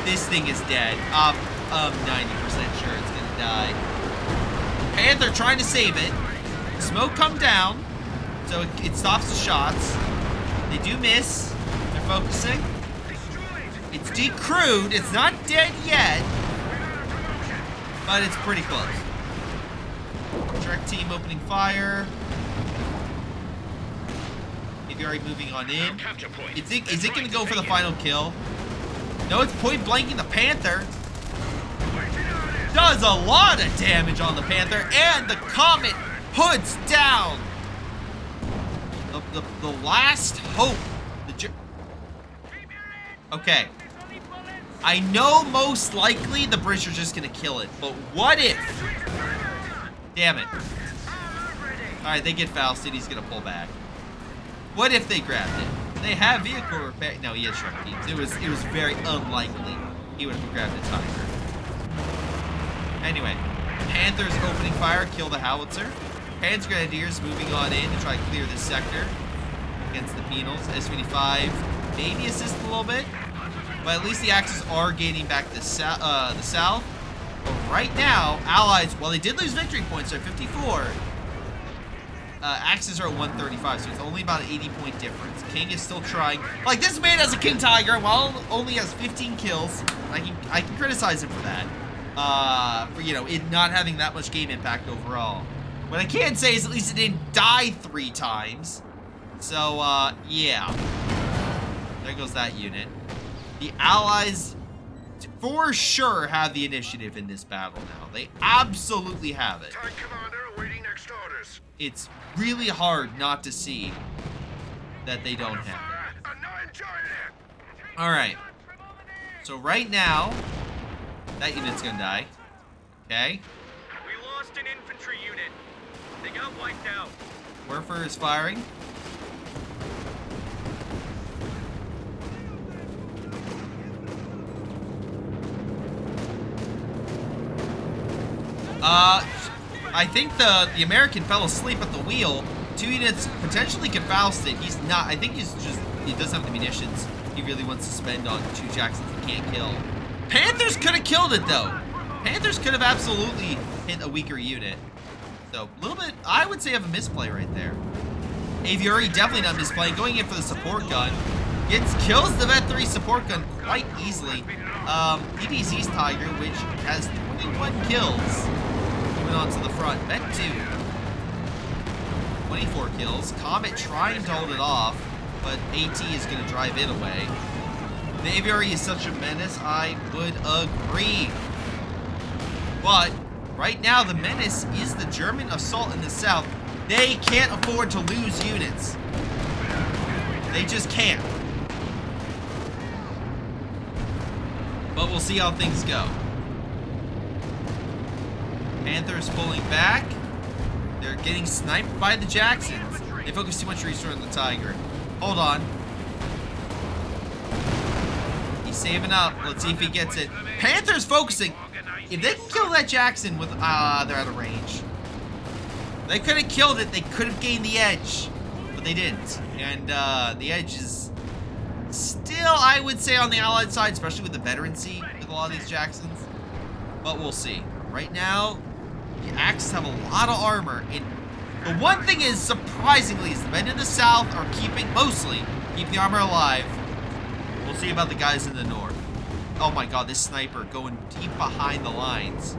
This thing is dead. I'm 90% sure it's gonna die. Panther trying to save it. Smoke come down, so it stops the shots. They do miss. They're focusing. It's decrewed. It's not dead yet, but it's pretty close. Trek team opening fire. Aviary moving on in. Is it going to go for the final kill? No, it's point blanking the Panther. Does a lot of damage on the Panther, and the Comet puts down the last hope. Okay. I know most likely the British are just going to kill it, but what if? Damn it. Alright, they get foul. City's going to pull back. What if they grabbed it? They have vehicle repair. No, he has shrunk teams. It was very unlikely he would have grabbed a Tiger. Anyway, Panthers opening fire, kill the howitzer. Panzer Grenadiers moving on in to try to clear this sector against the Penals. S-25 maybe assist a little bit, but at least the Axis are gaining back the south. But right now, Allies, well, they did lose victory points, they're 54. Axis are at 135, so it's only about an 80-point difference. King is still trying. Like, this man has a King Tiger, while only has 15 kills. I can criticize him for that. For, you know, it not having that much game impact overall. What I can say is at least it didn't die 3 times. So, yeah. There goes that unit. The Allies, for sure, have the initiative in this battle now. They absolutely have it. Tank commander awaiting next orders. It's really hard not to see that they don't have it. I'm not enjoying it. Alright. So right now, that unit's gonna die. Okay. We lost an infantry unit. They got wiped out. Werfer is firing. I think the American fell asleep at the wheel. 2 units potentially can foul state. He's not. I think he doesn't have the munitions. He really wants to spend on 2 Jacksons he can't kill. Panthers could have killed it though. Panthers could have absolutely hit a weaker unit. So a little bit, I would say, of a misplay right there. Aviary definitely not misplaying, going in for the support gun. Kills the Vet 3 support gun quite easily. PDC's Tiger, which has 21 kills. Moving on to the front. Vet 2. 24 kills. Comet trying to hold it off, but AT is going to drive it away. The Aviary is such a menace, I would agree. But right now, the menace is the German assault in the south. They can't afford to lose units. They just can't. But we'll see how things go. Panthers pulling back. They're getting sniped by the Jacksons. They focus too much resource on the Tiger. Hold on. He's saving up. Let's see if he gets it. Panthers focusing. If they can kill that Jackson with... they're out of range. They could have killed it. They could have gained the edge. But they didn't. And the edge is still, I would say, on the Allied side, especially with the veterancy with a lot of these Jacksons. But we'll see. Right now, the Axis have a lot of armor. And the one thing is, surprisingly, is the men in the south are mostly keeping the armor alive. We'll see about the guys in the north. Oh my god, this sniper going deep behind the lines.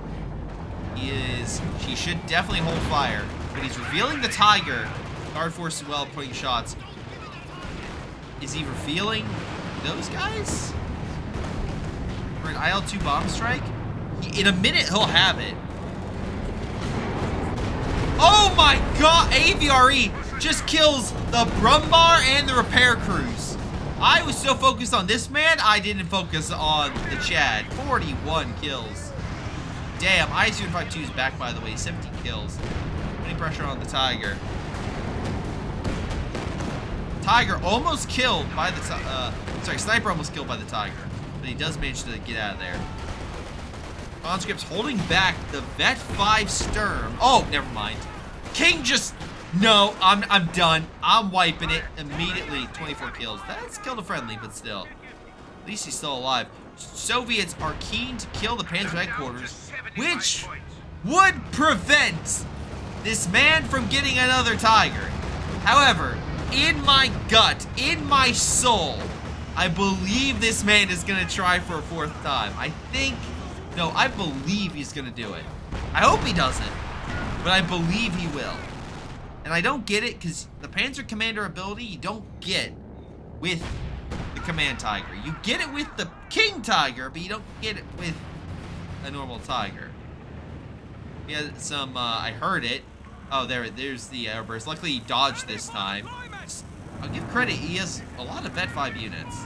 He should definitely hold fire. But he's revealing the Tiger. Guard force as well, putting shots. Is he revealing those guys? For an IL-2 bomb strike? In a minute, he'll have it. Oh my god! AVRE just kills the Brumbar and the repair crews. I was so focused on this man, I didn't focus on the Chad. 41 kills. Damn, IS-252 is back, by the way. 17 kills. Putting pressure on the Tiger. Tiger almost killed by the... sorry, Sniper almost killed by the Tiger. But he does manage to get out of there. Conscript's holding back the Vet 5 Sturm. Oh, never mind. King just... No, I'm done. I'm wiping it immediately. 24 kills. That's killed a friendly, but still. At least he's still alive. Soviets are keen to kill the Panzer headquarters, which would prevent this man from getting another Tiger. However, in my gut, in my soul, I believe this man is going to try for a 4th time. I believe he's going to do it. I hope he doesn't, but I believe he will. And I don't get it because the Panzer Commander ability you don't get with the Command Tiger. You get it with the King Tiger, but you don't get it with a normal Tiger. He had some, I heard it. Oh, there's the airburst. Luckily, he dodged this time. I'll give credit, he has a lot of Vet 5 units.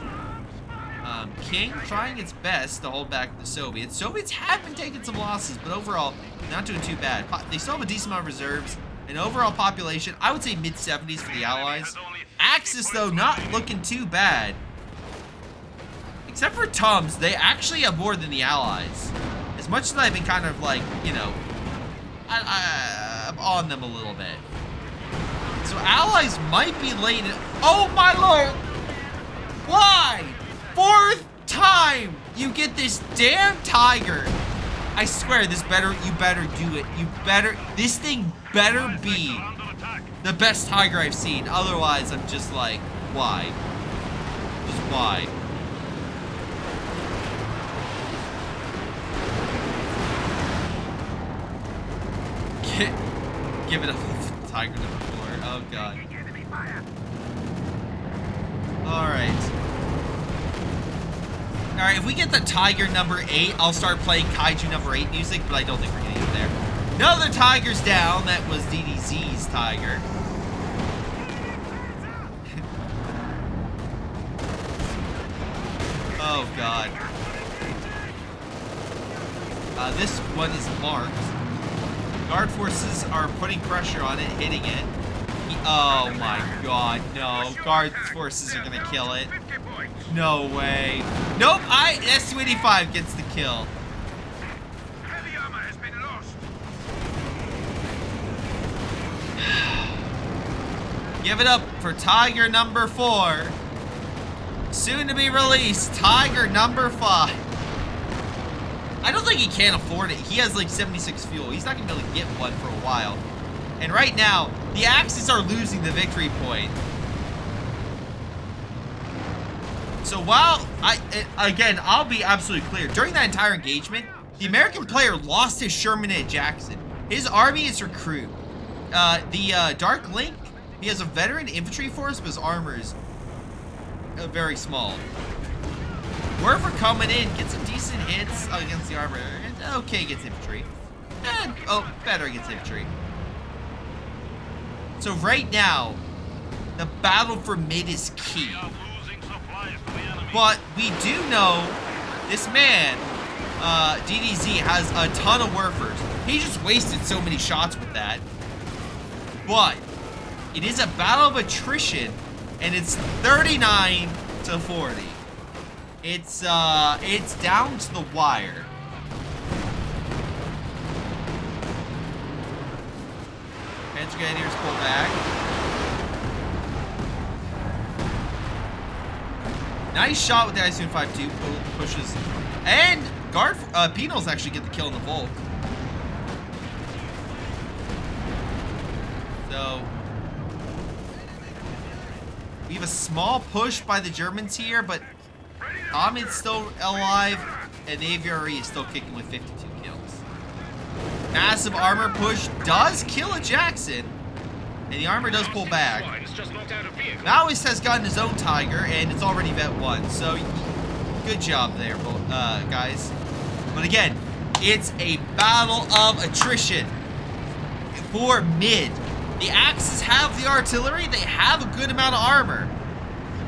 King trying its best to hold back the Soviets. Soviets have been taking some losses, but overall, not doing too bad. They still have a decent amount of reserves. An overall population, I would say mid-70s for the Allies. Axis, though, not looking too bad. Except for Tums, they actually have more than the Allies. As much as I've been kind of like, you know, I'm on them a little bit. So Allies might be late. Oh my lord! Why? 4th time you get this damn Tiger. I swear you better do it. This thing better be the best Tiger I've seen. Otherwise, I'm just like, why? Just why? Give it up for Tiger number 4. Oh god. Alright. Alright, if we get the Tiger number 8, I'll start playing Kaiju number 8 music, but I don't think we're gonna get there. Another Tiger's down. That was DDZ's Tiger. Oh god. This one is marked. Guard forces are putting pressure on it, hitting it. Oh my god, no. Guard forces are gonna kill it. No way. Nope, S-285 gets the kill. Heavy armor has been lost. Give it up for Tiger number 4. Soon to be released, Tiger number 5. I don't think he can afford it. He has like 76 fuel. He's not gonna be able to get one for a while. And right now, the Axis are losing the victory point. So while I'll be absolutely clear. During that entire engagement, the American player lost his Sherman at Jackson. His army is recruit. The Dark Link, he has a veteran infantry force, but his armor is very small. Werfer coming in, gets some decent hits against the armor. Okay against infantry. Better against infantry. So right now, the battle for mid is key. But we do know this man, DDZ, has a ton of Werfers. He just wasted so many shots with that. But it is a battle of attrition, and it's 39 to 40. It's down to the wire. Panzer Grenadiers pull back. Nice shot with the IS-252, pushes. And guard Penals actually get the kill in the Volk. So we have a small push by the Germans here, but Ahmed's still alive, and the AVRE is still kicking with 52 kills. Massive armor push does kill a Jackson, And the armor does pull back. Line's just knocked out a vehicle. Maoist has gotten his own Tiger, and it's already vet 1. So, good job there, guys. But again, it's a battle of attrition for mid. The Axes have the artillery. They have a good amount of armor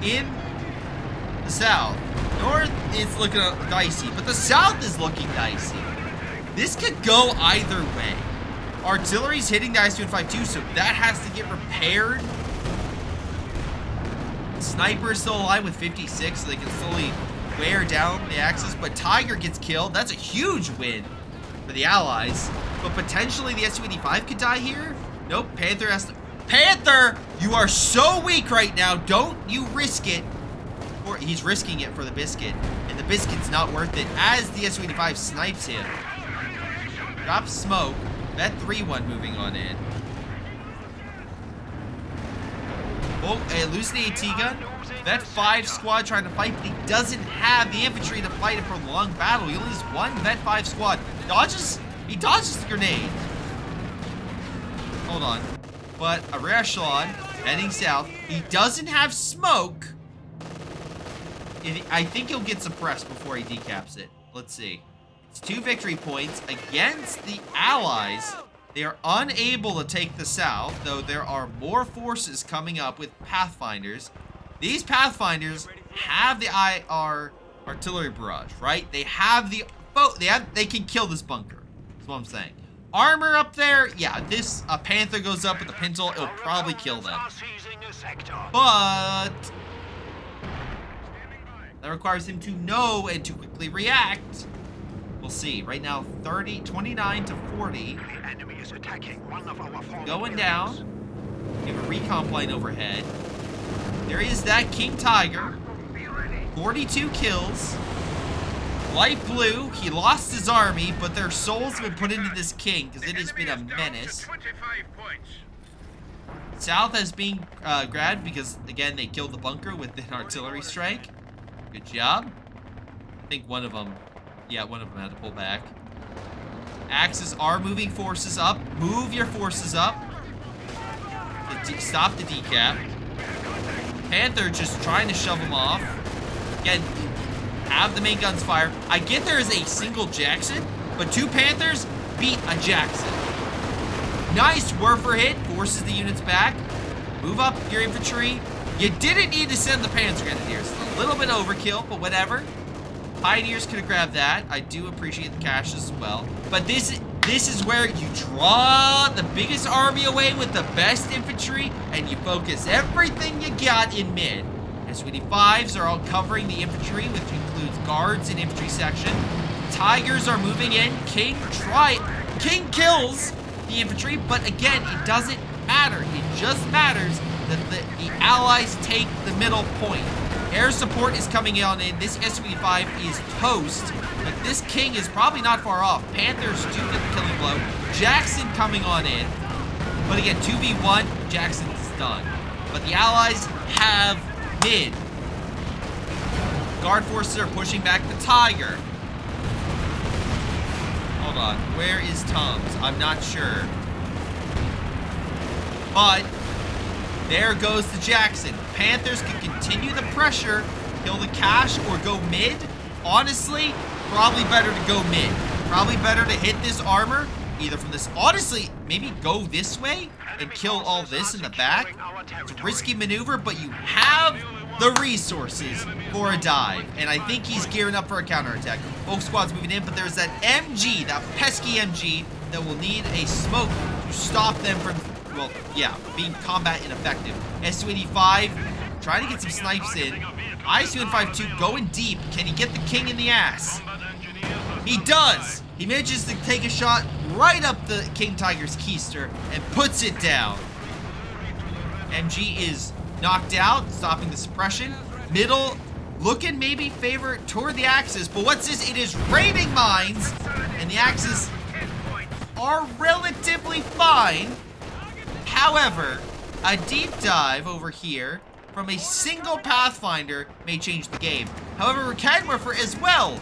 in the south. North is looking dicey, but the south is looking dicey. This could go either way. Artillery's hitting the IS-252, so that has to get repaired. Sniper's still alive with 56, so they can slowly wear down the Axis, but Tiger gets killed. That's a huge win for the Allies, but potentially the Su-85 could die here. Nope, Panther has to... Panther, you are so weak right now. Don't you risk it. Or he's risking it for the biscuit, and the biscuit's not worth it as the Su-85 snipes him. Drops smoke. Vet 3-1 moving on in. Oh, losing the AT gun. Vet 5 squad trying to fight, but he doesn't have the infantry to fight a prolonged battle. He only has 1 Vet 5 squad. He dodges the grenade. Hold on. But a rare echelon heading south. He doesn't have smoke. I think he'll get suppressed before he decaps it. Let's see. It's 2 victory points against the Allies. They are unable to take the south, though there are more forces coming up with Pathfinders. These Pathfinders have the IR artillery barrage, right? They have the boat. They can kill this bunker. That's what I'm saying. Armor up there, yeah. This Panther goes up with a pintle, it'll probably kill them. But that requires him to know and to quickly react. We'll see. Right now, 29 to 40. The enemy is attacking one of our forward Going buildings. down. We have a recon plane overhead. There is that King Tiger. 42 kills. Light blue, he lost his army, but their souls have been put into this king because it has been a menace. 25 points. South has been grabbed because, again, they killed the bunker with an artillery strike. Good job. I think one of them had to pull back. Axis are moving forces up. Move your forces up. Stop the decap. Panther just trying to shove them off. Again, have the main guns fire. I get there is a single Jackson, but 2 Panthers beat a Jackson. Nice Werfer hit, forces the units back. Move up your infantry. You didn't need to send the Panzer Grenadiers. A little bit overkill, but whatever. Pioneers could have grabbed that. I do appreciate the cash as well. But this is where you draw the biggest army away with the best infantry, and you focus everything you got in mid. Su-85s are all covering the infantry, which includes guards and infantry section. Tigers are moving in. King kills the infantry, but again, it doesn't matter. It just matters that the Allies take the middle point. Air support is coming on in. This Su-85 is toast, but this King is probably not far off. Panthers do get the killing blow. Jackson coming on in, but again, 2v1, Jackson's done. But the Allies have mid. Guard forces are pushing back the Tiger. Hold on, where is Tom's? I'm not sure. But there goes the Jackson. Panthers can continue the pressure, kill the cash, or go mid. Honestly, probably better to go mid. Probably better to hit this armor, either from this. Honestly, maybe go this way and kill all this in the back. It's a risky maneuver, but you have the resources for a dive. And I think he's gearing up for a counterattack. Both squads moving in, but there's that MG, that pesky MG, that will need a smoke to stop them from, well, yeah, being combat ineffective. Su-85 trying to get some snipes in. IS-252 going deep. Can he get the King in the ass? He does. He manages to take a shot right up the King Tiger's keister and puts it down. MG is knocked out, stopping the suppression. Middle looking maybe favor toward the Axis, but what's this? It is raining mines, and the Axis are relatively fine. However, a deep dive over here from a single Pathfinder may change the game. However, Kenwerfer as well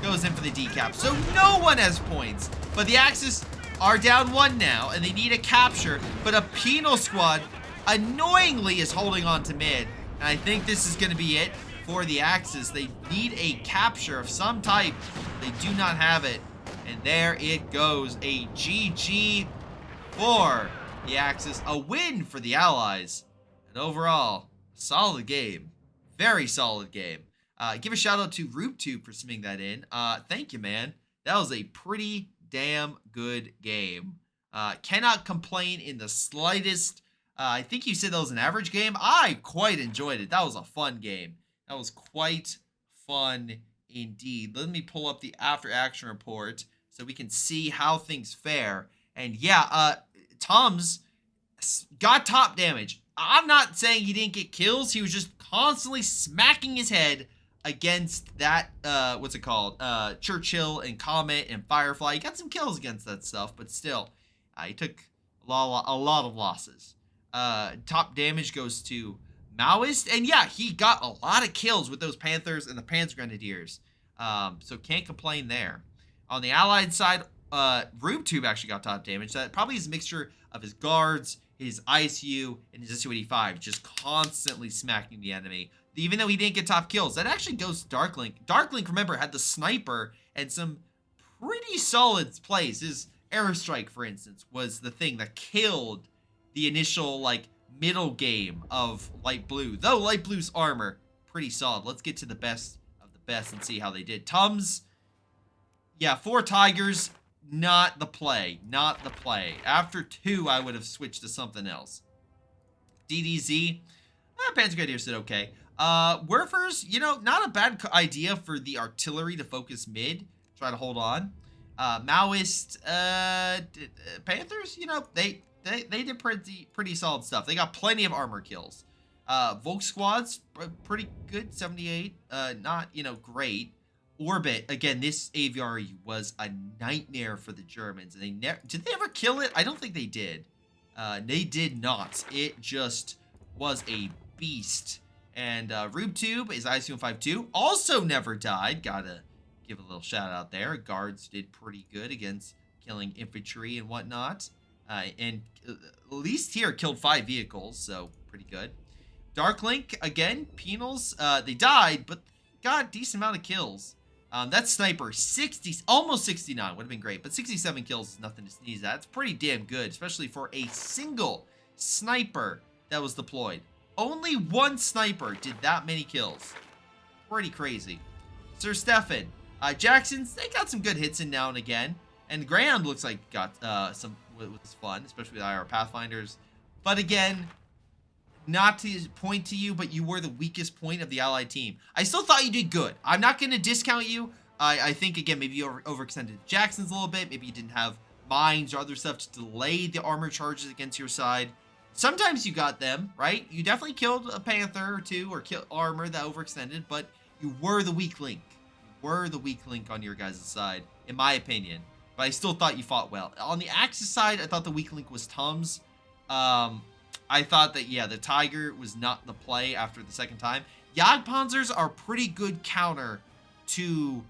goes in for the decap, so no one has points. But the Axis are down 1 now, and they need a capture, but a penal squad annoyingly is holding on to mid. And I think this is going to be it for the Axis. They need a capture of some type. They do not have it. And there it goes. A GG for the Axis. A win for the Allies. And overall, solid game. Very solid game. Give a shout out to RoopTube for submitting that in. Thank you, man. That was a pretty damn good game. Cannot complain in the slightest. I think you said that was an average game. I quite enjoyed it. That was a fun game. That was quite fun indeed. Let me pull up the after action report so we can see how things fare. And yeah, Tums got top damage. I'm not saying he didn't get kills. He was just constantly smacking his head against that, what's it called? Churchill and Comet and Firefly. He got some kills against that stuff, but still, he took a lot of losses. Top damage goes to Maoist, and yeah, he got a lot of kills with those Panthers and the Panzer Grenadiers. So can't complain there. On the Allied side, RoopTube actually got top damage. That probably is a mixture of his guards, his ISU, and his SU-85, just constantly smacking the enemy. Even though he didn't get top kills, that actually goes to Darklink. Darklink, remember, had the sniper and some pretty solid plays. His airstrike, for instance, was the thing that killed the initial, like, middle game of Light Blue. Though Light Blue's armor, pretty solid. Let's get to the best of the best and see how they did. Tums, yeah, 4 Tigers, not the play. Not the play. After 2, I would have switched to something else. DDZ, Panzer Grenadiers did okay. Werfers, you know, not a bad idea for the artillery to focus mid. Try to hold on. Maoist, Panthers, you know, they did pretty solid stuff. They got plenty of armor kills. Volk squads, pretty good, 78. Not, you know, great. Orbit, again, this aviary was a nightmare for the Germans. And did they ever kill it? I don't think they did. They did not. It just was a beast. And RoopTube is ICU-52. Also never died. Gotta give a little shout out there. Guards did pretty good against killing infantry and whatnot. And at least here killed 5 vehicles, so pretty good. Darklink, again, penals. They died, but got a decent amount of kills. That sniper, 60, almost 69, would have been great, but 67 kills is nothing to sneeze at. It's pretty damn good, especially for a single sniper that was deployed. Only 1 sniper did that many kills. Pretty crazy. Sir Stefan, Jackson's, they got some good hits in now and again. And Graham looks like got some, was fun, especially with IR Pathfinders. But again, not to point to you, but you were the weakest point of the Allied team. I still thought you did good. I'm not going to discount you. I think, again, maybe you overextended Jackson's a little bit. Maybe you didn't have mines or other stuff to delay the armor charges against your side. Sometimes you got them, right? You definitely killed a Panther or 2 or killed armor that overextended, but you were the weak link. You were the weak link on your guys' side, in my opinion. But I still thought you fought well. On the Axis side, I thought the weak link was Tums. I thought that, yeah, the Tiger was not the play after the second time. Jagdpanzers are pretty good counter to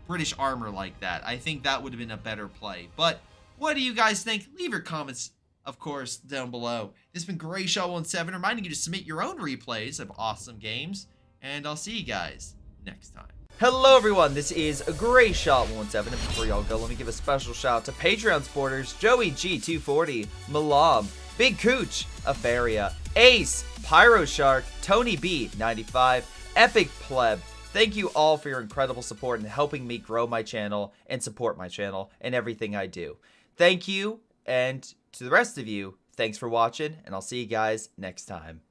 British armor like that. I think that would have been a better play. But what do you guys think? Leave your comments, of course, down below. This has been Greyshot17, reminding you to submit your own replays of awesome games. And I'll see you guys next time. Hello everyone, this is Greyshot17, and before y'all go, let me give a special shout out to Patreon supporters Joey G240, Milam, Big Cooch, Aphyria, Ace, Pyro Shark, Tonybee 95, Epic Pleb. Thank you all for your incredible support in helping me grow my channel and support my channel and everything I do. Thank you, and to the rest of you, thanks for watching, and I'll see you guys next time.